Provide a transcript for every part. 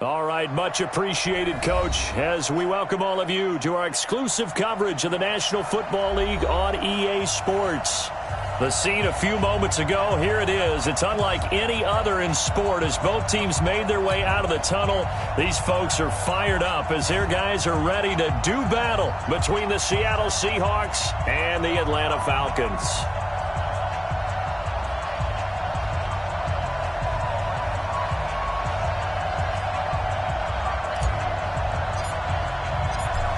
All right, much appreciated, Coach, as we welcome all of you to our exclusive coverage of the National Football League on EA Sports. The scene a few moments ago, here it is. It's unlike any other in sport as both teams made their way out of the tunnel. These folks are fired up as their guys are ready to do battle between the Seattle Seahawks and the Atlanta Falcons.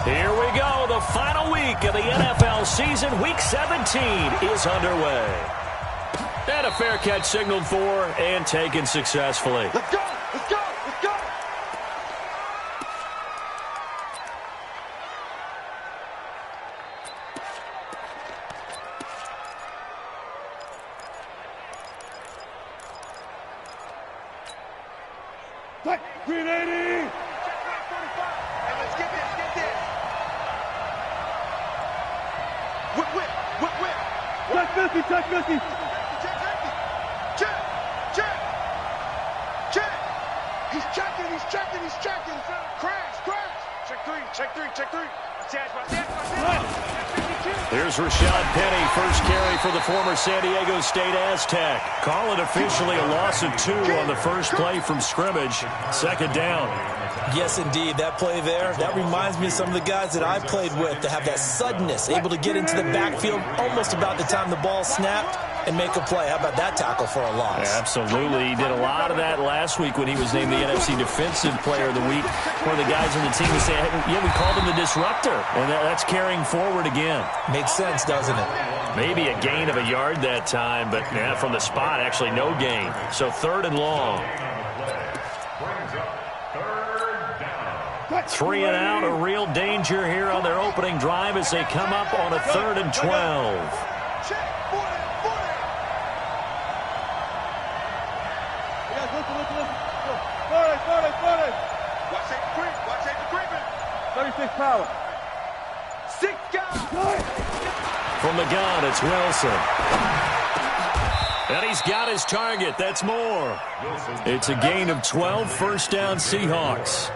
Here we go. The final week of the NFL season. Week 17 is underway. And a fair catch signaled for and taken successfully. Let's go! Let's go! Let's go! Right, 380! Hey, let's get this, get this! Whip, whip, whip, whip! Check 50, check 50! Check, check, check! He's checking, he's checking, he's checking! Crash, crash! Check three, check three, check three! Here's Rashad Penny, first carry for the former San Diego State Aztec. Call it officially a loss of 2 on the first play from scrimmage. Second down. Yes, indeed. That play there, that reminds me of some of the guys that I played with to have that suddenness, able to get into the backfield almost about the time the ball snapped and make a play. How about that tackle for a loss? Yeah, absolutely. He did a lot of that last week when he was named the NFC Defensive Player of the Week. One of the guys on the team was saying, yeah, we called him the disruptor, and that's carrying forward again. Makes sense, doesn't it? Maybe a gain of a yard that time, but yeah, from the spot, actually no gain. So 3rd and long. 3 and out, a real danger here on their opening drive as they come up on a 3rd and 12. Power. 6 guys. From the gun, it's Wilson. And he's got his target. That's more. It's a gain of 12, first down Seahawks.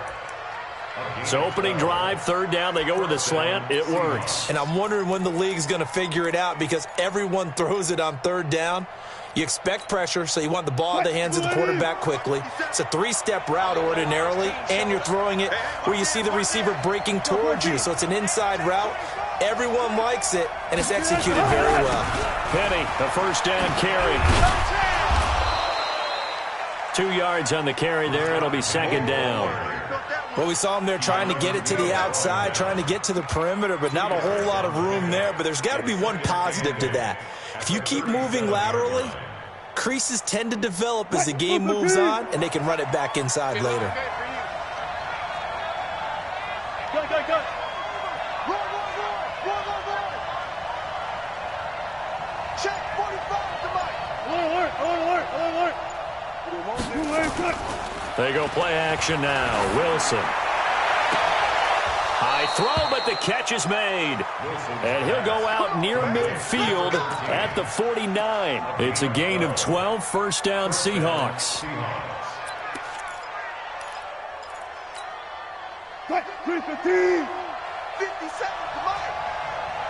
So opening drive, 3rd down, they go with a slant. It works. And I'm wondering when the league's going to figure it out because everyone throws it on 3rd down. You expect pressure, so you want the ball in the hands of the quarterback quickly. It's a 3-step route ordinarily, and you're throwing it where you see the receiver breaking towards you. So it's an inside route. Everyone likes it, and it's executed very well. Penny, the first down carry. 2 yards on the carry there. It'll be 2nd down. Well, we saw him there trying to get it to the outside, trying to get to the perimeter, but not a whole lot of room there. But there's got to be one positive to that. If you keep moving laterally, creases tend to develop as the game moves on, and they can run it back inside later. Go. Check 45 to Mike. Alert. They go play action now. Wilson. High throw, but the catch is made. And he'll go out near midfield at the 49. It's a gain of 12, first down Seahawks. 315. 50 seconds to Mike.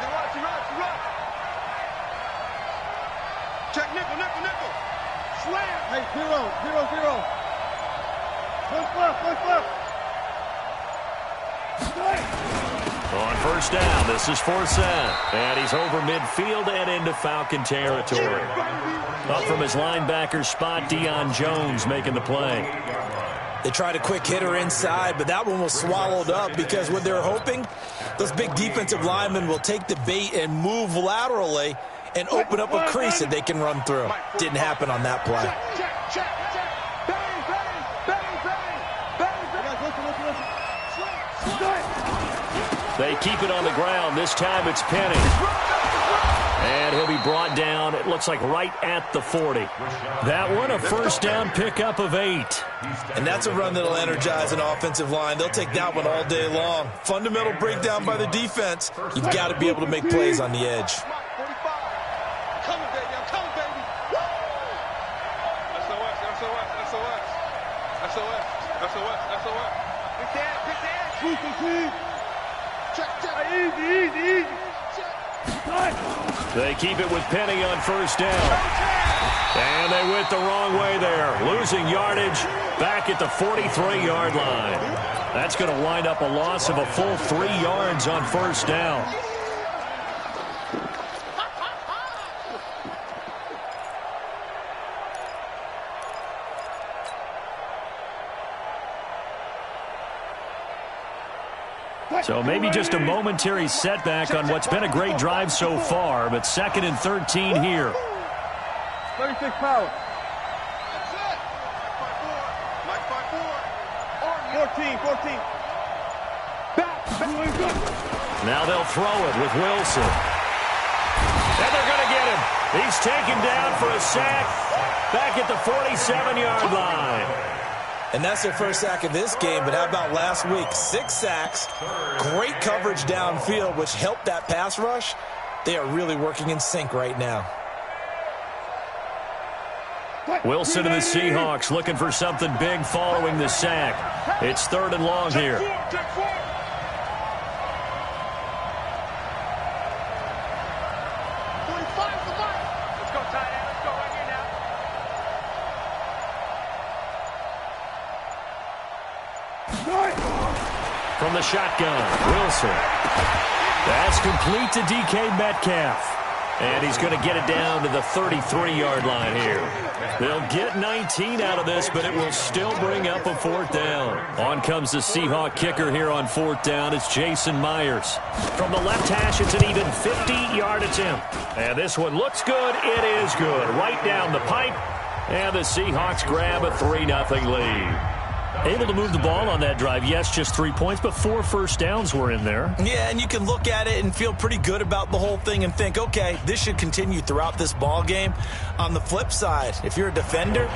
Then watch you run. Check nickel. Slam. Hey, 0. Push left. On first down, this is Forsett. And he's over midfield and into Falcon territory. Up from his linebacker spot, Deion Jones making the play. They tried a quick hitter inside, but that one was swallowed up because what they're hoping, those big defensive linemen will take the bait and move laterally and open up a crease that they can run through. Didn't happen on that play. Check. They keep it on the ground. This time it's Penny. And he'll be brought down, it looks like right at the 40. That one, a first down pickup of 8. And that's a run that'll energize an offensive line. They'll take that one all day long. Fundamental breakdown by the defense. You've got to be able to make plays on the edge. SOS. They keep it with Penny on first down. And they went the wrong way there. Losing yardage back at the 43-yard line. That's going to wind up a loss of a full 3 yards on first down. So maybe just a momentary setback on what's been a great drive so far, but 2nd and 13 here. 36 power. 14. Now they'll throw it with Wilson. And they're going to get him. He's taken down for a sack back at the 47-yard line. And that's their first sack of this game, but how about last week? 6 sacks, great coverage downfield, which helped that pass rush. They are really working in sync right now. Wilson and the Seahawks looking for something big following the sack. It's 3rd and long here. From the shotgun, Wilson. That's complete to DK Metcalf. And he's going to get it down to the 33-yard line here. They'll get 19 out of this, but it will still bring up a 4th down. On comes the Seahawk kicker here on 4th down. It's Jason Myers. From the left hash, it's an even 50-yard attempt. And this one looks good. It is good. Right down the pipe. And the Seahawks grab a 3-0 lead. Able to move the ball on that drive. Yes, just 3 points, but 4 first downs were in there. Yeah, and you can look at it and feel pretty good about the whole thing and think, okay, this should continue throughout this ball game. On the flip side, if you're a defender,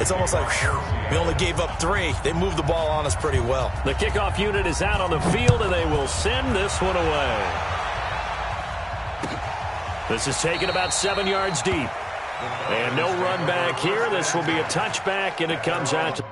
it's almost like, whew, we only gave up 3. They moved the ball on us pretty well. The kickoff unit is out on the field, and they will send this one away. This is taken about 7 yards deep. And no run back here. This will be a touchback, and it comes out to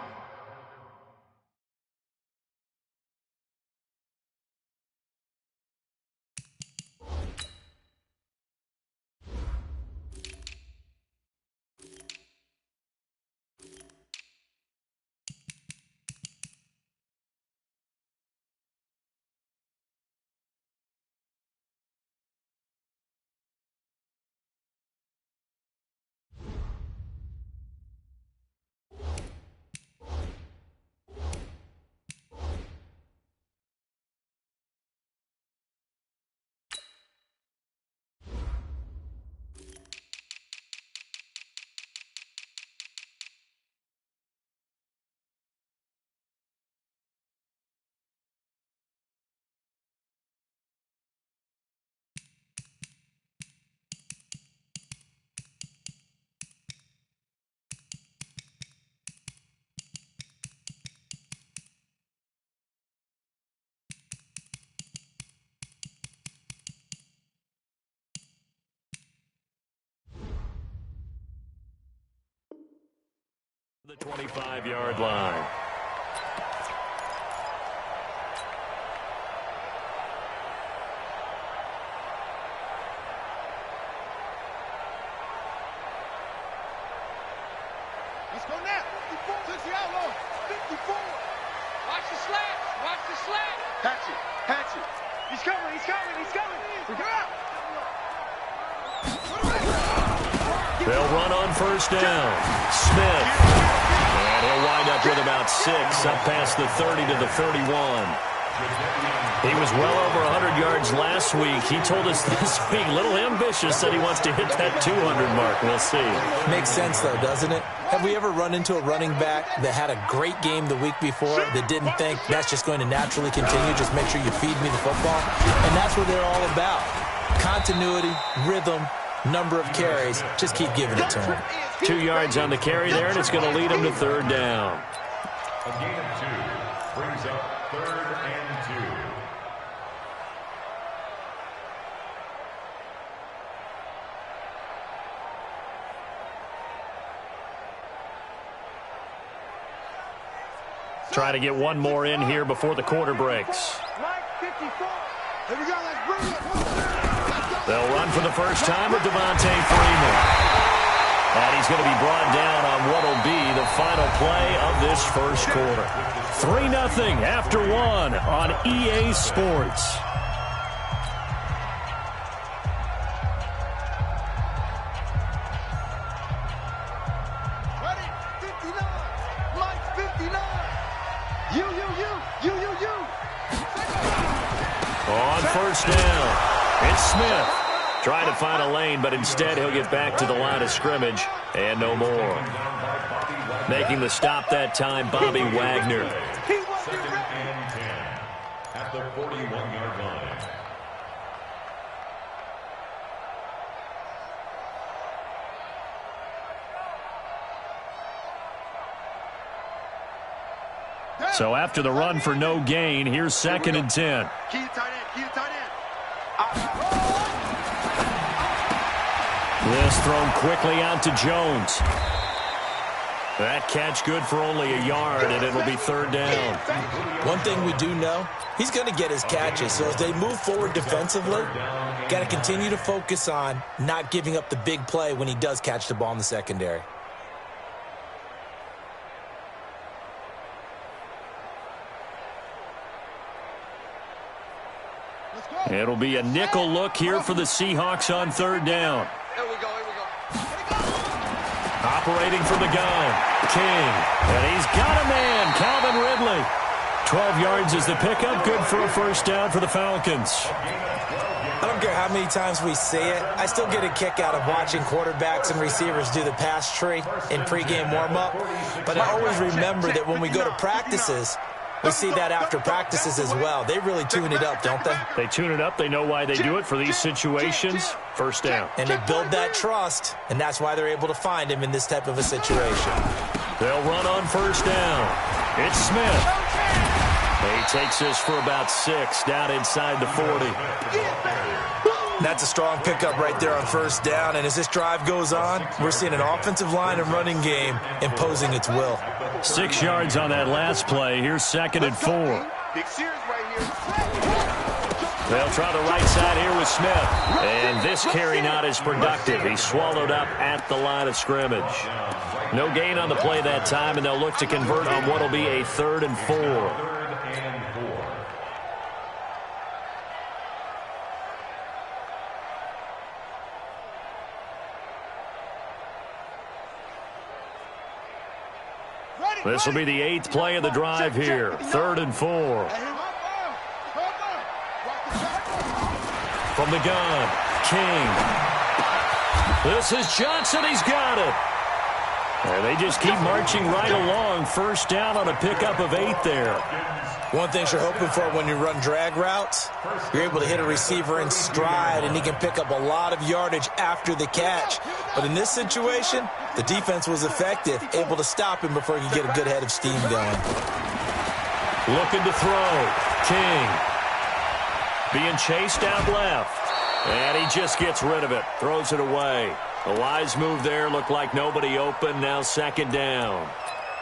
the 25-yard line. Let's go now. 54. Took the outlaw. 54. Watch the slap. Watch the slap. Hatch it. He's coming. We're out. They'll run on first down. Smith. And he'll wind up with about 6, up past the 30 to the 31. He was well over 100 yards last week. He told us this week, a little ambitious, that he wants to hit that 200 mark. We'll see. Makes sense, though, doesn't it? Have we ever run into a running back that had a great game the week before that didn't think that's just going to naturally continue? Just make sure you feed me the football. And that's what they're all about. Continuity, rhythm, number of carries. Just keep giving it to him. 2 yards on the carry there, and it's going to lead him to third down. A gain of 2 brings up 3rd and 2. Trying to get one more in here before the quarter breaks. Here we go, let's bring it. They'll run for the first time with Devontae Freeman. And he's going to be brought down on what will be the final play of this first quarter. 3-0 after 1 on EA Sports. Ready? 59. Mike 59. You. On first down, it's Smith. Trying to find a lane, but instead he'll get back to the line of scrimmage and no more. Making the stop that time, Bobby Wagner. Second and 10 at the 41-yard line. So after the run for no gain, here's second and 10. Key to tight end. This thrown quickly out to Jones. That catch good for only a yard, and it'll be third down. One thing we do know, he's going to get his catches. So as they move forward defensively, got to continue to focus on not giving up the big play when he does catch the ball in the secondary. It'll be a nickel look here for the Seahawks on third down. Here we go. Operating from the gun, King. And he's got a man, Calvin Ridley. 12 yards is the pickup, good for a first down for the Falcons. I don't care how many times we see it. I still get a kick out of watching quarterbacks and receivers do the pass tree in pregame warm-up. But I always remember that when we go to practices, we see that after practices as well. They really tune it up, don't they? They tune it up. They know why they do it for these situations. First down. And they build that trust, and that's why they're able to find him in this type of a situation. They'll run on first down. It's Smith. He takes this for about 6 down inside the 40. That's a strong pickup right there on first down, and as this drive goes on, we're seeing an offensive line and running game imposing its will. 6 yards on that last play. Here's second and 4. Big Sears right here. They'll try the right side here with Smith. And this carry not as productive. He's swallowed up at the line of scrimmage. No gain on the play that time, and they'll look to convert on what will be a 3rd and 4. This will be the 8th play of the drive here. 3rd and 4. From the gun, King. This is Johnson. He's got it. And they just keep marching right along. First down on a pickup of 8 there. One thing you're hoping for when you run drag routes, you're able to hit a receiver in stride, and he can pick up a lot of yardage after the catch. But in this situation, the defense was effective, able to stop him before he could get a good head of steam going. Looking to throw. King. Being chased out left. And he just gets rid of it. Throws it away. A wise move there. Looked like nobody open. Now second down.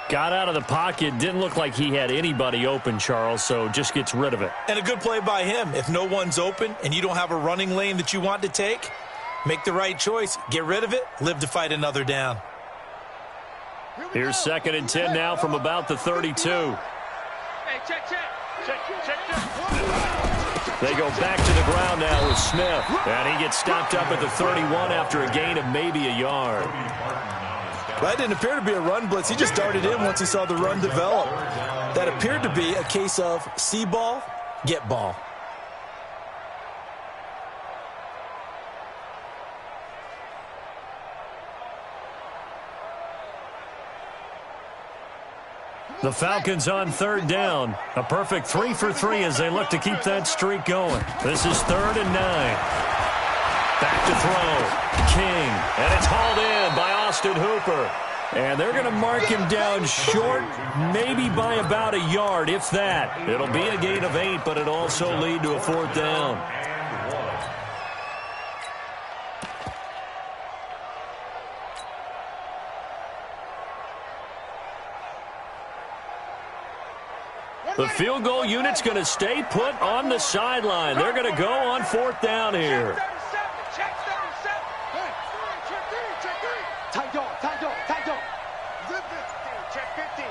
Got out of the pocket. Didn't look like he had anybody open, Charles, so just gets rid of it. And a good play by him. If no one's open and you don't have a running lane that you want to take, make the right choice. Get rid of it. Live to fight another down. Here's second and 10 now from about the 32. Hey, check. They go back to the ground now with Smith. And he gets stopped up at the 31 after a gain of maybe a yard. That didn't appear to be a run blitz. He just darted in once he saw the run develop. That appeared to be a case of see ball, get ball. The Falcons on third down. A perfect 3 for 3 as they look to keep that streak going. This is 3rd and 9. Back to throw. King. And it's hauled in by Austin Hooper. And they're going to mark him down short, maybe by about a yard, if that. It'll be a gain of 8, but it'll also lead to a 4th down. The field goal unit's going to stay put on the sideline. They're going to go on 4th down here. Check 37. Hey, check 3. Tight dog. Check 50.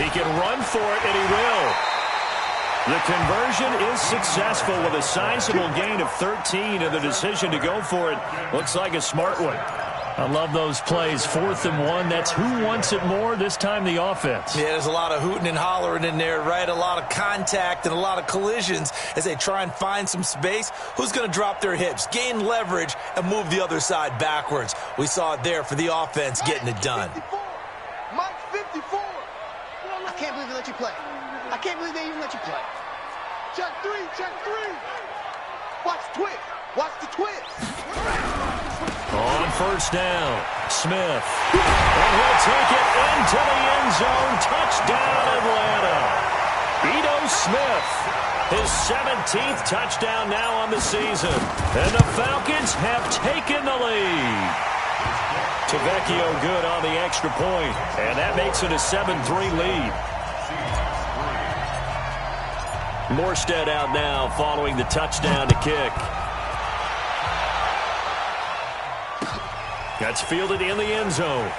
He can run for it, and he will. The conversion is successful with a sizable gain of 13, and the decision to go for it looks like a smart one. I love those plays. 4th and 1. That's who wants it more, this time the offense. Yeah, there's a lot of hooting and hollering in there, right? A lot of contact and a lot of collisions as they try and find some space. Who's going to drop their hips, gain leverage, and move the other side backwards? We saw it there for the offense getting it done. 54. Mike 54. I can't believe they let you play. I can't believe they even let you play. Check 3. Watch the twist. On 1st down, Smith. And he'll take it into the end zone. Touchdown, Atlanta. Ito Smith, his 17th touchdown now on the season. And the Falcons have taken the lead. Tavecchio good on the extra point. And that makes it a 7-3 lead. Morstead out now following the touchdown to kick. That's fielded in the end zone.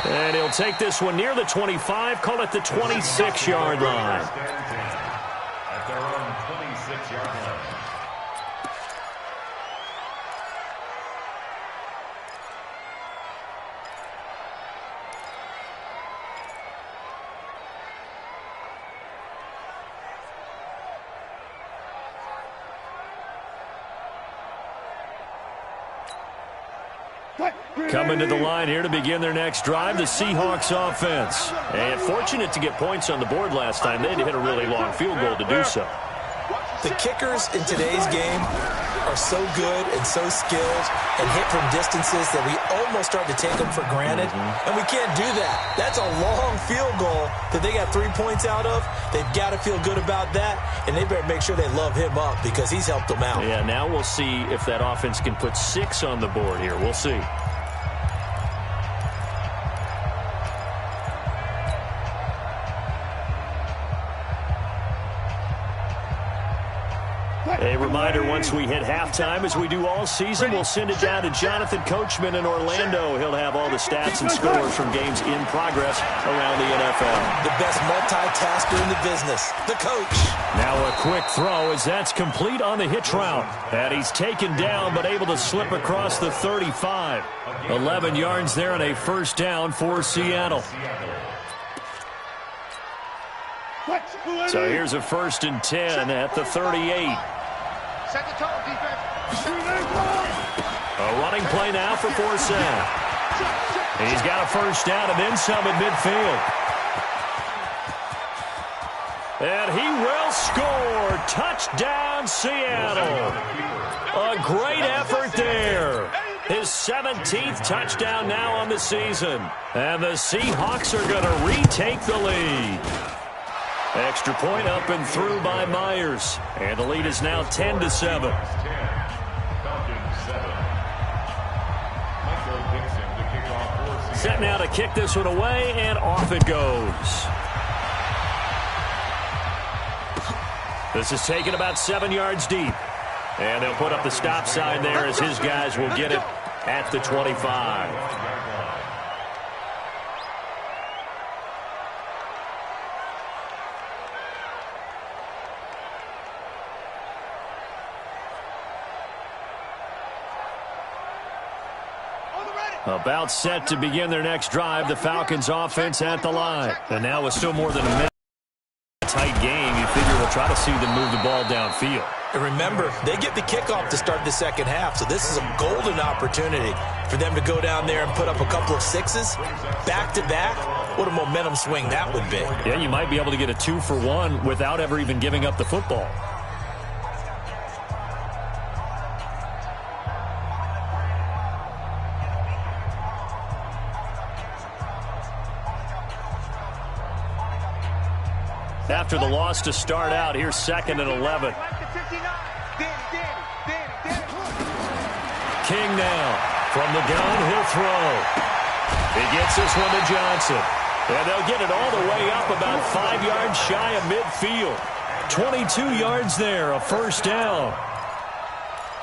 And he'll take this one near the 25, call it the 26-yard line. At their own 26-yard line. Coming to the line here to begin their next drive, the Seahawks offense. And fortunate to get points on the board last time. They had to hit a really long field goal to do so. The kickers in today's game are so good and so skilled and hit from distances that we almost start to take them for granted. And we can't do that. That's a long field goal that they got 3 points out of. They've got to feel good about that, and they better make sure they love him up because he's helped them out. Yeah, now we'll see if that offense can put 6 on the board here. We'll see. A reminder, once we hit halftime, as we do all season, we'll send it down to Jonathan Coachman in Orlando. He'll have all the stats and scores from games in progress around the NFL. The best multitasker in the business, the coach. Now a quick throw as that's complete on the hitch route. And he's taken down but able to slip across the 35. 11 yards there and a 1st down for Seattle. So here's a 1st and 10 at the 38. Set the tone, defense. A running play now for Forsett. He's got a 1st down and then some at midfield. And he will score. Touchdown, Seattle. A great effort there. His 17th touchdown now on the season. And the Seahawks are going to retake the lead. Extra point up and through by Myers. And the lead is now 10-7. Set now to kick this one away, and off it goes. This is taken about 7 yards deep. And they'll put up the stop sign there as his guys will get it at the 25. About set to begin their next drive, the Falcons offense at the line. And now with still more than a minute, tight game, you figure we'll try to see them move the ball downfield. And remember, they get the kickoff to start the second half, so this is a golden opportunity for them to go down there and put up a couple of 6s back-to-back. What a momentum swing that would be. Yeah, you might be able to get a 2-for-1 without ever even giving up the football. After the loss to start out, here's 2nd and 11. King now. From the gun, he'll throw. He gets this one to Johnson. And they'll get it all the way up about 5 yards shy of midfield. 22 yards there, a first down.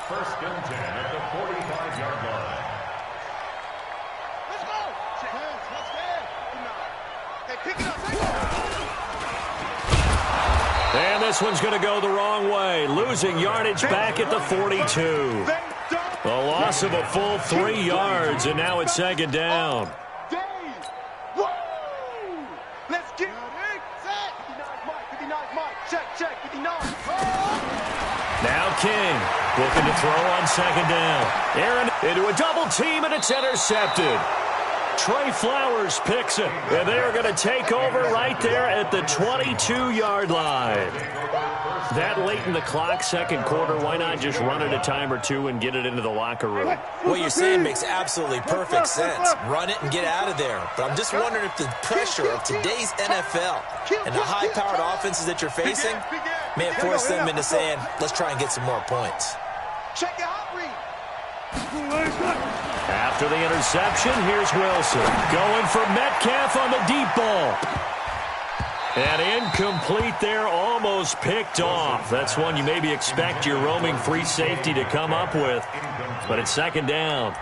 First and 10 at the 45-yard line. Let's go. Let's go. Hey, pick it up. And this one's going to go the wrong way. Losing yardage back at the 42. A loss of a full 3 yards, and now it's second down. Let's get it. Set. 59 Mike. Check. 59. Now King looking to throw on second down. Aaron into a double team, and it's intercepted. Trey Flowers picks it, and they are going to take over right there at the 22-yard line. That late in the clock, second quarter, why not just run it a time or two and get it into the locker room? What you're saying makes absolutely perfect sense. Run it and get out of there. But I'm just wondering if the pressure of today's NFL and the high-powered offenses that you're facing may have forced them into saying, let's try and get some more points. Check your hot read. After the interception, here's Wilson. Going for Metcalf on the deep ball. And incomplete there, almost picked off. That's one you maybe expect your roaming free safety to come up with. But it's second down.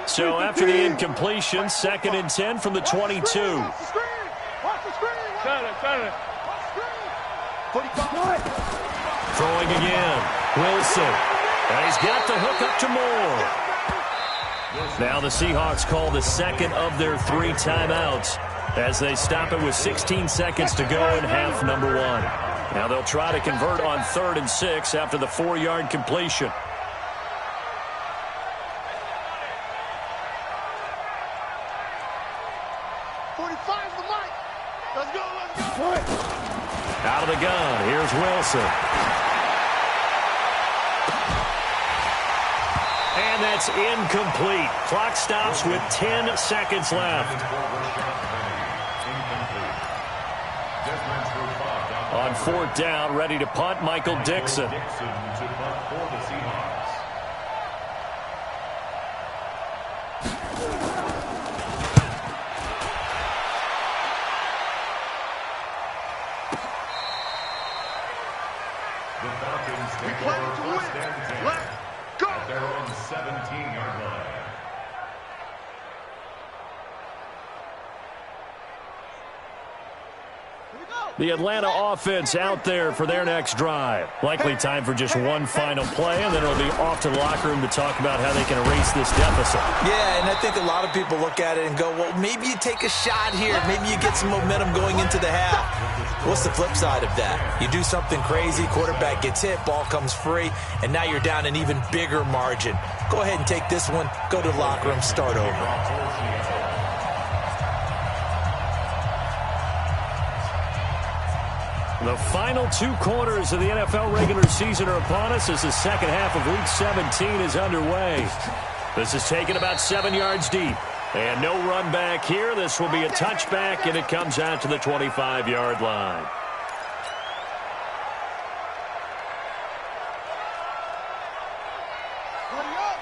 So after the incompletion, second and 10 from the 22. Watch the screen. Got it. 45. Throwing again. Wilson. And he's got the hook up to Moore. Now the Seahawks call the second of their 3 timeouts as they stop it with 16 seconds to go in half number 1. Now they'll try to convert on 3rd and 6 after the 4-yard completion. Out of the gun, here's Wilson. And that's incomplete. Clock stops with 10 seconds left. On 4th down, ready to punt, Michael Dixon. We play to win. Let's go. At their own 17-yard line. The Atlanta offense out there for their next drive. Likely time for just one final play, and then it'll be off to the locker room to talk about how they can erase this deficit. Yeah, and I think a lot of people look at it and go, well, maybe you take a shot here. Maybe you get some momentum going into the half. What's the flip side of that? You do something crazy, quarterback gets hit, ball comes free, and now you're down an even bigger margin. Go ahead and take this one, go to the locker room, start over. The final 2 quarters of the NFL regular season are upon us as the second half of Week 17 is underway. This is taken about 7 yards deep. And no run back here. This will be a touchback, and it comes out to the 25-yard line.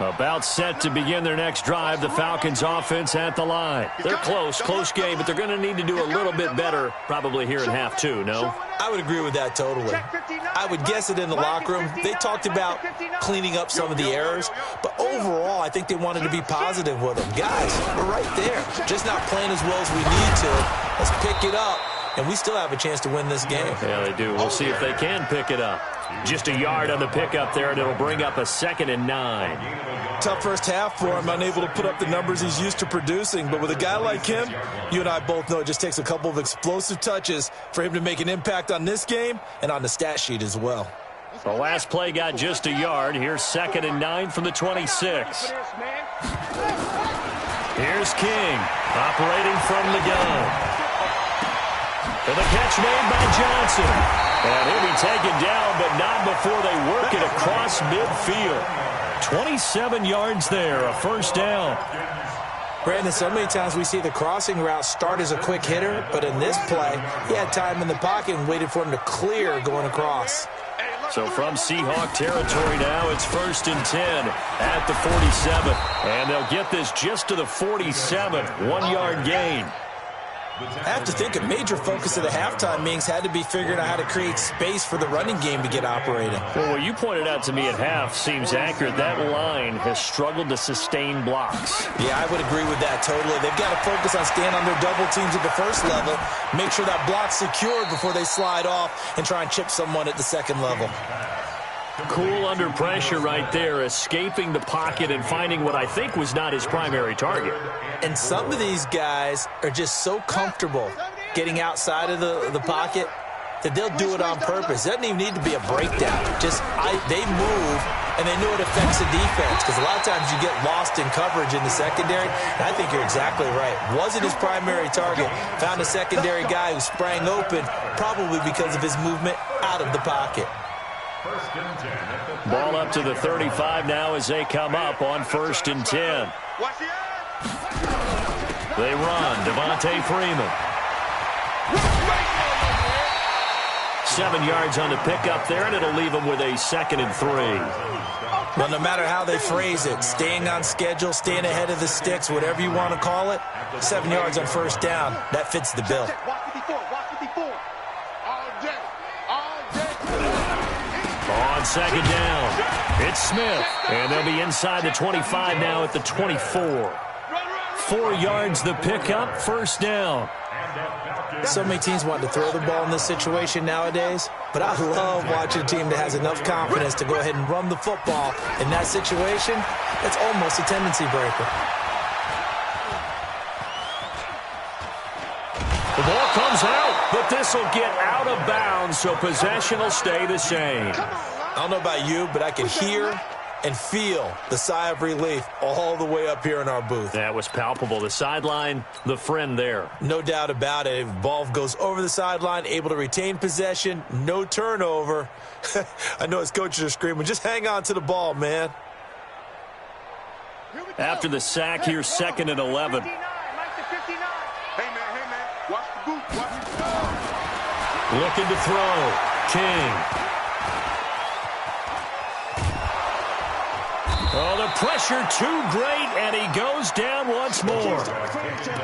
About set to begin their next drive, the Falcons offense at the line. They're close game, but they're going to need to do a little bit better probably here in half 2, no? I would agree with that totally. I would guess it in the locker room. They talked about cleaning up some of the errors, but overall, I think they wanted to be positive with them. Guys, we're right there. Just not playing as well as we need to. Let's pick it up, and we still have a chance to win this game. Yeah, they do. We'll see if they can pick it up. Just a yard on the pickup there, and it'll bring up a 2nd and 9. Tough first half for him, unable to put up the numbers he's used to producing. But with a guy like him, you and I both know it just takes a couple of explosive touches for him to make an impact on this game and on the stat sheet as well. The last play got just a yard. Here's 2nd and 9 from the 26. Here's King, operating from the gun. And the catch made by Johnson. And he'll be taken down, but not before they work it across midfield. 27 yards there, a first down. Brandon, so many times we see the crossing route start as a quick hitter, but in this play, he had time in the pocket and waited for him to clear going across. So from Seahawk territory now, it's 1st and 10 at the 47. And they'll get this just to the 47, 1-yard gain. I have to think a major focus of the halftime meetings had to be figuring out how to create space for the running game to get operating. Well, what you pointed out to me at half seems accurate. That line has struggled to sustain blocks. Yeah, I would agree with that totally. They've got to focus on staying on their double teams at the first level, make sure that block's secured before they slide off and try and chip someone at the second level. Cool under pressure right there, escaping the pocket and finding what I think was not his primary target. And some of these guys are just so comfortable getting outside of the pocket that they'll do it on purpose. It doesn't even need to be a breakdown. They move, and they know it affects the defense, because a lot of times you get lost in coverage in the secondary, and I think you're exactly right. Wasn't his primary target. Found a secondary guy who sprang open, probably because of his movement out of the pocket. Ball up to the 35 now as they come up on 1st and 10. They run. Devontae Freeman. 7 yards on the pickup there, and it'll leave them with a 2nd and 3. Well, no matter how they phrase it, staying on schedule, staying ahead of the sticks, whatever you want to call it, 7 yards on 1st down, that fits the bill. On 2nd down, it's Smith, and they'll be inside the 25 now at the 24. 4 yards the pickup, 1st down. So many teams want to throw the ball in this situation nowadays, but I love watching a team that has enough confidence to go ahead and run the football. In that situation, it's almost a tendency breaker. The ball comes out, but this will get out of bounds, so possession will stay the same. I don't know about you, but I can hear and feel the sigh of relief all the way up here in our booth. That was palpable. The sideline, the friend there. No doubt about it. If the ball goes over the sideline, able to retain possession, no turnover. I know his coaches are screaming, just hang on to the ball, man. After the sack, here's 2nd and 11. Looking to throw. King. Oh, the pressure too great, and he goes down once more.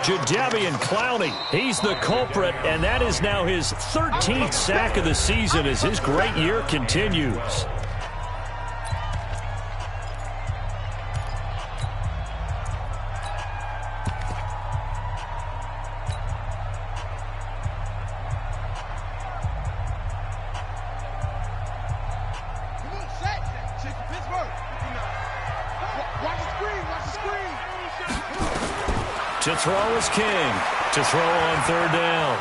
Jadeveon Clowney, he's the culprit, and that is now his 13th sack of the season as his great year continues. To throw is King. To throw on 3rd down.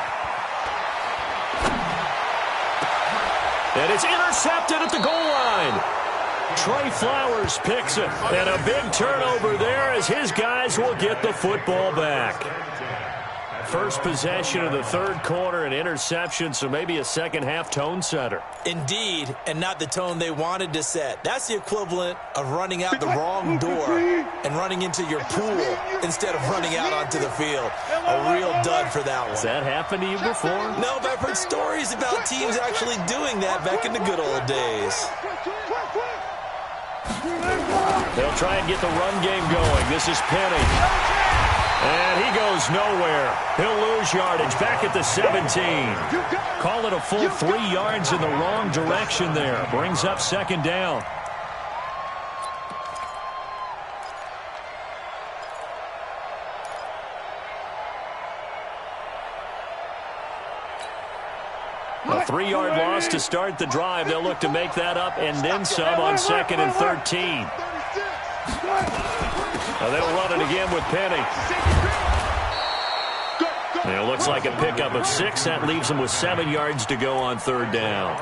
And it's intercepted at the goal line. Trey Flowers picks it. And a big turnover there as his guys will get the football back. First possession of the 3rd quarter, an interception, so maybe a second-half tone setter. Indeed, and not the tone they wanted to set. That's the equivalent of running out the wrong door and running into your pool instead of running out onto the field. A real dud for that one. Has that happened to you before? No, but I've heard stories about teams actually doing that back in the good old days. They'll try and get the run game going. This is Penny. And he goes nowhere. He'll lose yardage back at the 17. Call it a full 3 yards in the wrong direction there. Brings up 2nd down. A 3-yard loss to start the drive. They'll look to make that up and then some on 2nd and 13. Now they'll run it again with Penny. It looks like a pickup of 6. That leaves them with 7 yards to go on 3rd down.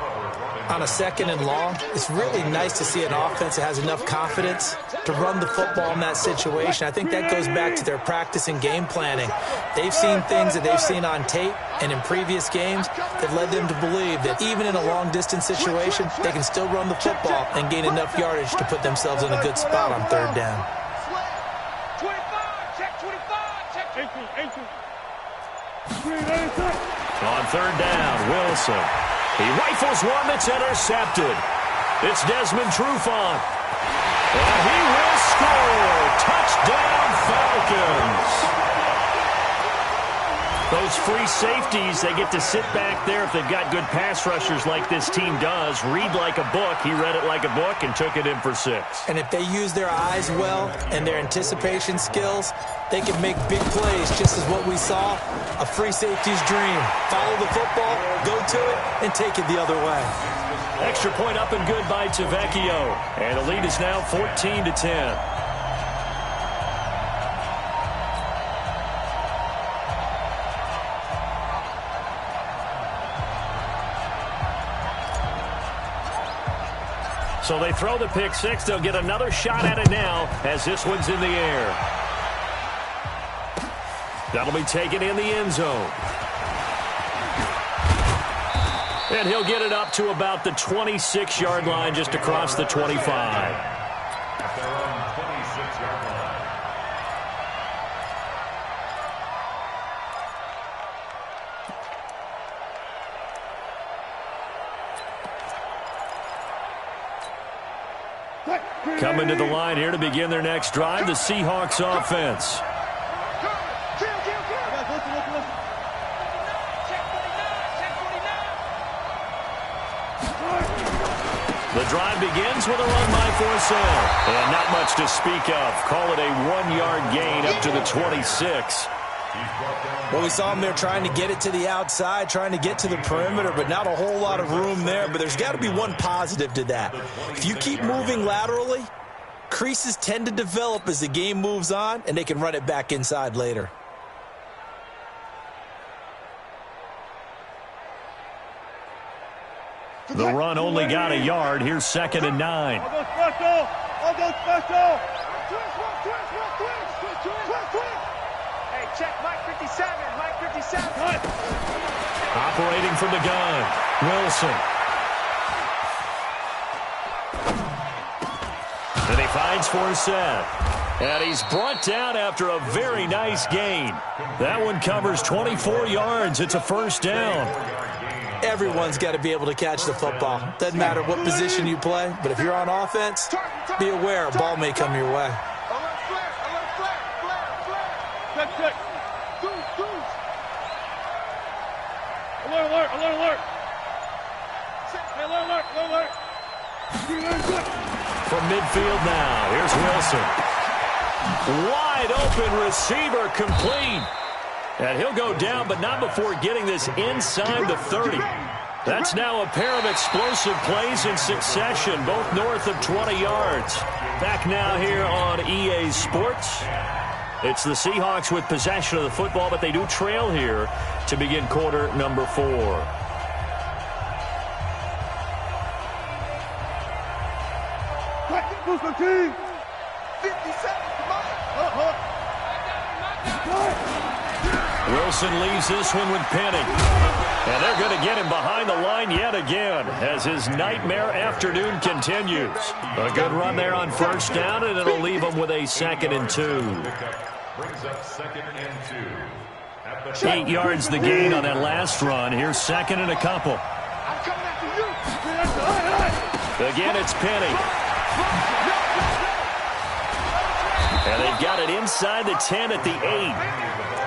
On a 2nd and long, it's really nice to see an offense that has enough confidence to run the football in that situation. I think that goes back to their practice and game planning. They've seen things that they've seen on tape and in previous games that led them to believe that even in a long-distance situation, they can still run the football and gain enough yardage to put themselves in a good spot on 3rd down. Check 25. Check 18. On third down, Wilson. He rifles one that's intercepted. It's Desmond Trufant. And he will score. Touchdown, Falcons. Those free safeties, they get to sit back there if they've got good pass rushers like this team does. Read like a book. He read it like a book and took it in for 6. And if they use their eyes well and their anticipation skills, they can make big plays, just as what we saw, a free safety's dream. Follow the football, go to it, and take it the other way. Extra point up and good by Tavecchio. And the lead is now 14-10. So they throw the pick 6. They'll get another shot at it now as this one's in the air. That'll be taken in the end zone. And he'll get it up to about the 26-yard line, just across the 25. At their own 26-yard line. Coming to the line here to begin their next drive, the Seahawks offense. The drive begins with a run by Forsell. And not much to speak of. Call it a 1-yard gain up to the 26. Well, we saw him there trying to get it to the outside, trying to get to the perimeter, but not a whole lot of room there. But there's got to be one positive to that. If you keep moving laterally, creases tend to develop as the game moves on, and they can run it back inside later. The run only got a yard. Here's 2nd and 9. I'll go special. Hey, check Mike 57. Mike 57. Operating from the gun, Wilson. And he finds Forsett. And he's brought down after a very nice gain. That one covers 24 yards. It's a first down. Everyone's got to be able to catch the football. Doesn't matter what position you play, but if you're on offense, be aware a ball may come your way. Alert. From midfield now, here's Wilson. Wide open receiver, complete. And he'll go down, but not before getting this inside the 30. That's now a pair of explosive plays in succession, both north of 20 yards. Back now here on EA Sports. It's the Seahawks with possession of the football, but they do trail here to begin quarter number 4. Who's the team? 57, come on. Wilson leaves this one with Penny. And they're going to get him behind the line yet again as his nightmare afternoon continues. A good run there on first down, and it'll leave him with a 2nd and 2. Brings up 2nd and 2. 8 yards the gain on that last run. Here's 2nd and a couple. I'm coming after you. Again, it's Penny. And they've got it inside the 10 at the 8.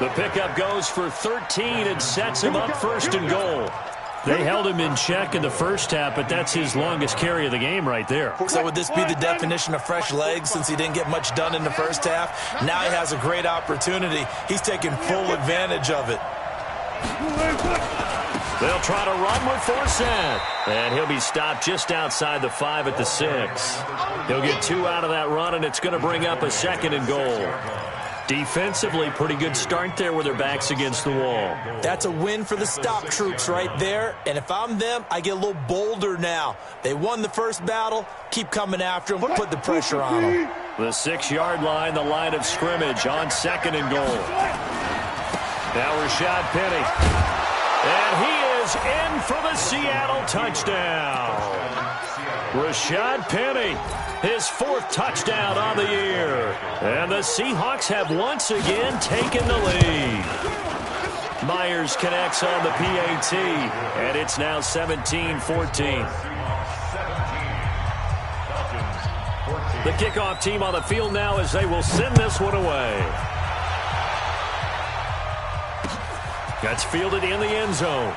The pickup goes for 13 and sets him up 1st and goal. They held him in check in the first half, but that's his longest carry of the game right there. So would this be the definition of fresh legs since he didn't get much done in the first half? Now he has a great opportunity. He's taking full advantage of it. They'll try to run with Forsett. And he'll be stopped just outside the 5 at the 6. He'll get 2 out of that run, and it's going to bring up a 2nd and goal. Defensively, pretty good start there with their backs against the wall. That's a win for the stop troops right there. And if I'm them, I get a little bolder now. They won the first battle. Keep coming after them. Put the pressure on them. The 6-yard line, the line of scrimmage on 2nd and goal. Now Rashad Penny. And he is in for the Seattle touchdown. Rashad Penny His 4th touchdown on the year. And the Seahawks have once again taken the lead. Myers connects on the PAT, and it's now 17-14. The kickoff team on the field now as they will send this one away. That's fielded in the end zone.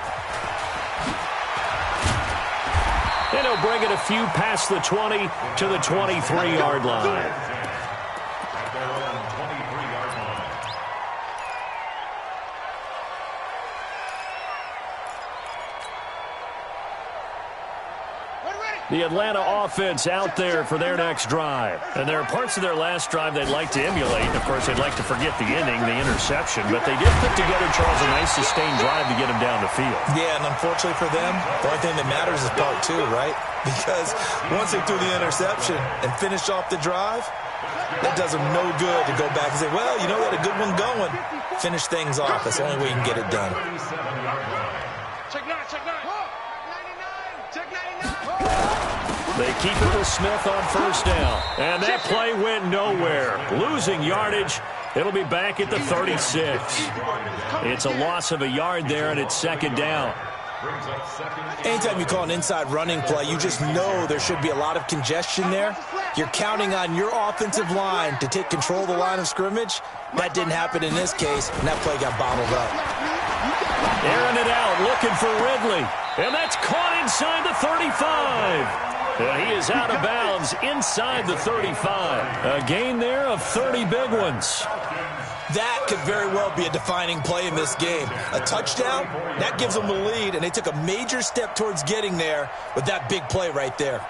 And he'll bring it a few past the 20 to the 23-yard line. The Atlanta offense out there for their next drive. And there are parts of their last drive they'd like to emulate. Of course, they'd like to forget the ending, the interception. But they did put together, Charles, a nice sustained drive to get them down the field. Yeah, and unfortunately for them, the only thing that matters is part 2, right? Because once they threw the interception and finished off the drive, that does them no good to go back and say, well, you know, we had a good one going. Finish things off. That's the only way you can get it done. Check 9, check 9. 99, check 99. They keep it with Smith on first down. And that play went nowhere. Losing yardage. It'll be back at the 36. It's a loss of a yard there, and it's 2nd down. Anytime you call an inside running play, you just know there should be a lot of congestion there. You're counting on your offensive line to take control of the line of scrimmage. That didn't happen in this case, and that play got bottled up. Airing it out, looking for Ridley. And that's caught inside the 35. He is out of bounds inside the 35. A gain there of 30 big ones. That could very well be a defining play in this game. A touchdown, that gives them the lead, and they took a major step towards getting there with that big play right there.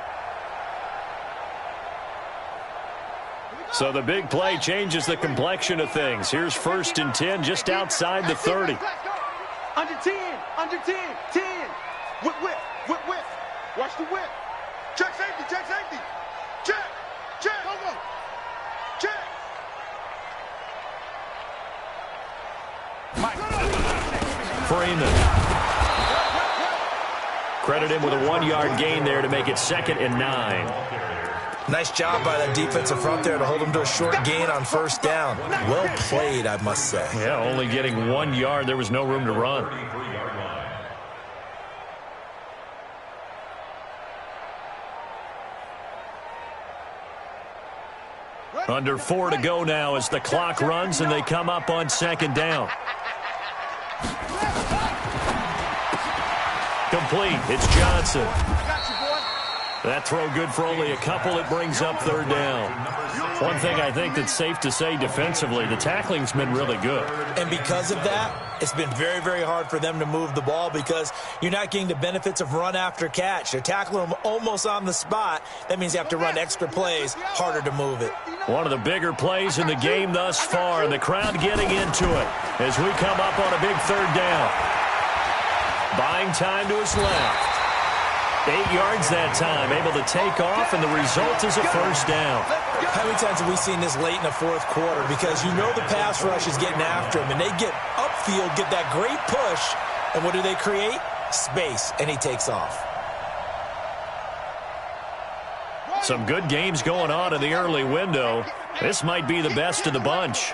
So the big play changes the complexion of things. Here's 1st and 10 just outside the 30. Under 10, under 10, 10. Whip, whip, whip, whip. Watch the whip. Check safety, check safety. Check, check, go, go. Check. Freeman. Credit him with a 1-yard gain there to make it 2nd and 9. Nice job by that defensive front there to hold him to a short gain on first down. Well played, I must say. Yeah, only getting 1 yard. There was no room to run. Under 4 to go now as the clock runs and they come up on 2nd down. Complete. It's Johnson. That throw good for only a couple. It brings up 3rd down. One thing I think that's safe to say defensively, the tackling's been really good. And because of that, it's been very, very hard for them to move the ball because you're not getting the benefits of run after catch. They're tackling them almost on the spot. That means you have to run extra plays, harder to move it. One of the bigger plays in the game thus far, and the crowd getting into it as we come up on a big 3rd down. Buying time to his left. 8 yards that time, able to take off, and the result is a 1st down. How many times have we seen this late in the 4th quarter? Because you know the pass rush is getting after him, and they get upfield, get that great push, and what do they create? Space, and he takes off. Some good games going on in the early window. This might be the best of the bunch.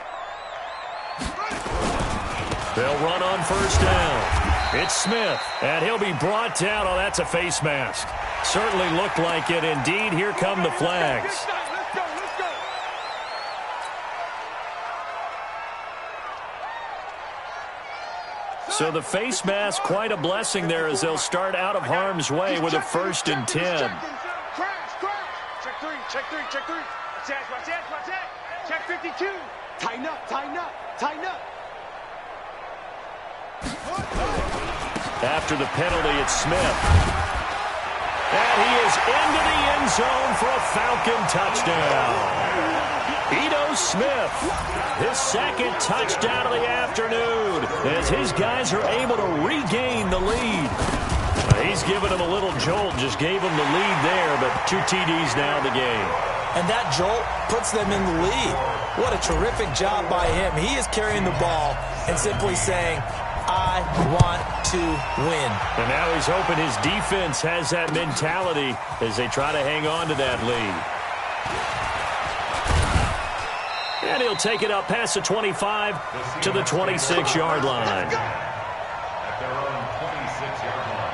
They'll run on 1st down. It's Smith, and he'll be brought down. Oh, that's a face mask. Certainly looked like it. Indeed, here come the flags. So the face mask, quite a blessing there as they'll start out of harm's way with a 1st and 10. Check 3, check 3, check 3. Watch that, watch that, watch that. Check 52. Tighten up, tighten up, tighten up. After the penalty, it's Smith. And he is into the end zone for a Falcon touchdown. Ito Smith, his 2nd touchdown of the afternoon as his guys are able to regain the lead. He's given him a little jolt, just gave him the lead there, but 2 TDs now in the game. And that jolt puts them in the lead. What a terrific job by him. He is carrying the ball and simply saying, I want to win. And now he's hoping his defense has that mentality as they try to hang on to that lead. And he'll take it up past the 25 to the 26-yard line. At their own 26-yard line.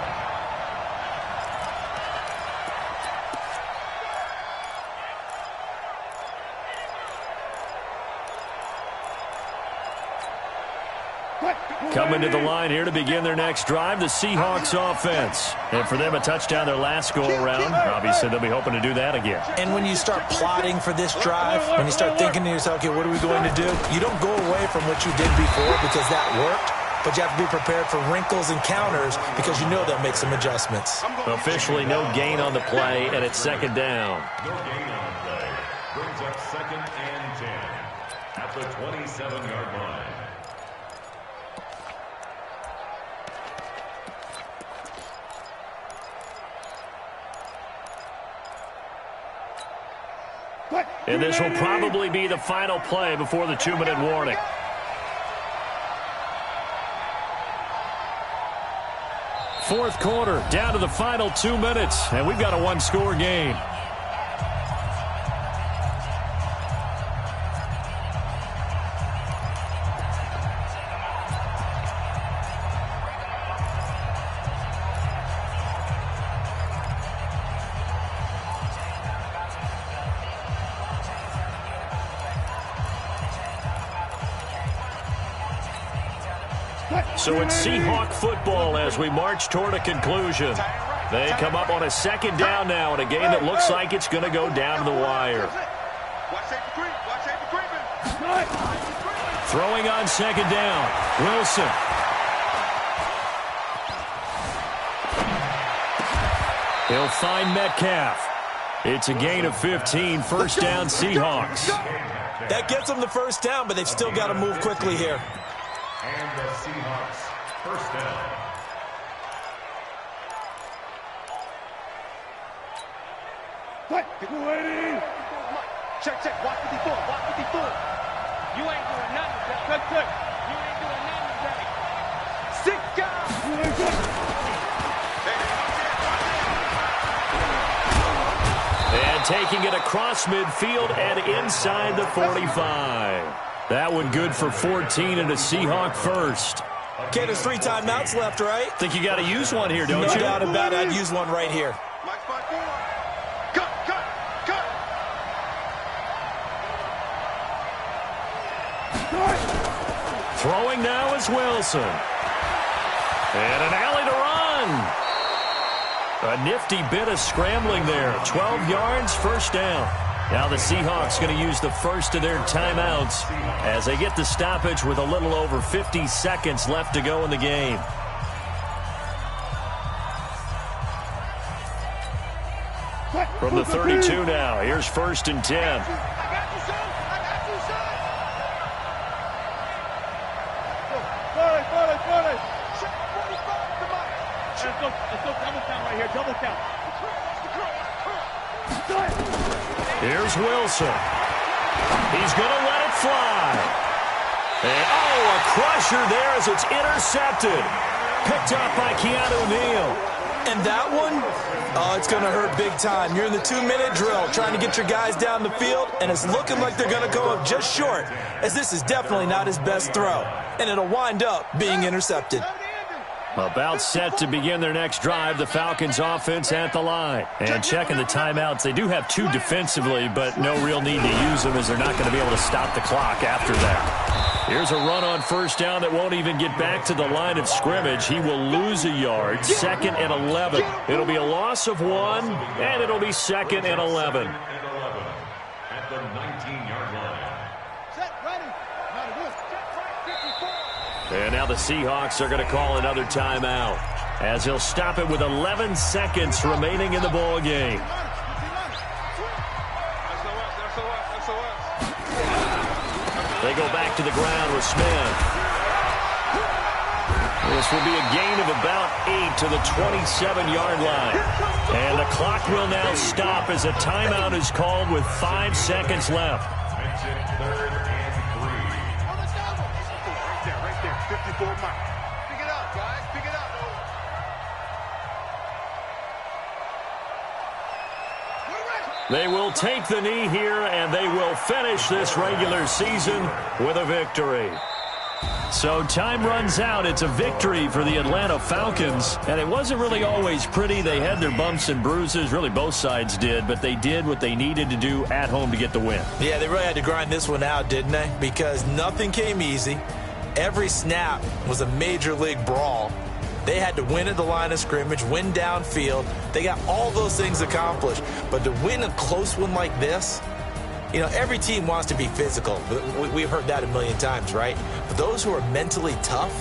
Coming to the line here to begin their next drive, the Seahawks offense. And for them, a touchdown their last go-around. Obviously, they'll be hoping to do that again. And when you start plotting for this drive, when you start thinking to yourself, okay, what are we going to do? You don't go away from what you did before because that worked, but you have to be prepared for wrinkles and counters because you know they'll make some adjustments. Officially, no gain on the play, and it's second down. No gain on the play. Brings up 2nd and 10 at the 27-yard line. And this will probably be the final play before the 2-minute warning. Fourth quarter, down to the final 2 minutes, and we've got a one-score game. So it's Seahawk football as we march toward a conclusion. They come up on a second down now in a game that looks like it's going to go down to the wire. Throwing on second down, Wilson. He'll find Metcalf. It's a gain of 15, first down Seahawks. That gets them the first down, but they've still got to move quickly here. And the Seahawks first down. Check, watch 54, watch 54. You ain't doing nothing, Jack. Good. You ain't doing nothing, Jack. 6 guys. And taking it across midfield and inside the 45. That one good for 14 and a Seahawk first. Okay, there's 3 timeouts left, right? Think you got to use one here, don't you? No doubt about it. I'd use one right here. Throwing now is Wilson. And an alley to run. A nifty bit of scrambling there. 12 yards, first down. Now the Seahawks going to use the first of their timeouts as they get the stoppage with a little over 50 seconds left to go in the game. From the 32 now, here's 1st and 10. Let's go double count right here, double count. Here's Wilson. He's going to let it fly. And, a crusher there as it's intercepted. Picked up by Keanu Neal. And that one, it's going to hurt big time. You're in the 2-minute drill trying to get your guys down the field, and it's looking like they're going to go up just short, as this is definitely not his best throw. And it'll wind up being intercepted. About set to begin their next drive, the Falcons offense at the line. And checking the timeouts, they do have 2 defensively, but no real need to use them as they're not going to be able to stop the clock after that. Here's a run on first down that won't even get back to the line of scrimmage. He will lose a yard, 2nd and 11. It'll be a loss of 1, and it'll be 2nd and 11. At the 19-yard line. And now the Seahawks are going to call another timeout as he'll stop it with 11 seconds remaining in the ball game. They go back to the ground with Smith. This will be a gain of about 8 to the 27-yard line. And the clock will now stop as a timeout is called with 5 seconds left. 3rd and 54 miles. Pick it up, guys. Pick it up. They will take the knee here, and they will finish this regular season with a victory. So time runs out. It's a victory for the Atlanta Falcons, and it wasn't really always pretty. They had their bumps and bruises. Really, both sides did, but they did what they needed to do at home to get the win. Yeah, they really had to grind this one out, didn't they? Because nothing came easy. Every snap was a major league brawl. They had to win at the line of scrimmage, win downfield. They got all those things accomplished. But to win a close one like this, you know, every team wants to be physical. We've heard that a million times, right? But those who are mentally tough,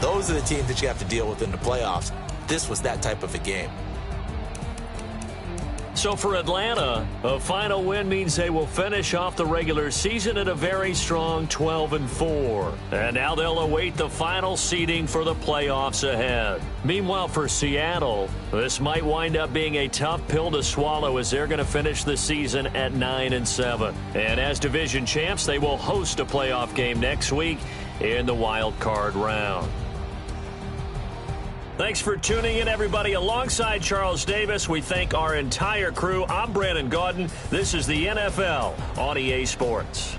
those are the teams that you have to deal with in the playoffs. This was that type of a game. So for Atlanta, a final win means they will finish off the regular season at a very strong 12-4. And now they'll await the final seeding for the playoffs ahead. Meanwhile, for Seattle, this might wind up being a tough pill to swallow as they're going to finish the season at 9-7. And as division champs, they will host a playoff game next week in the wild card round. Thanks for tuning in, everybody. Alongside Charles Davis, we thank our entire crew. I'm Brandon Gaudin. This is the NFL on EA Sports.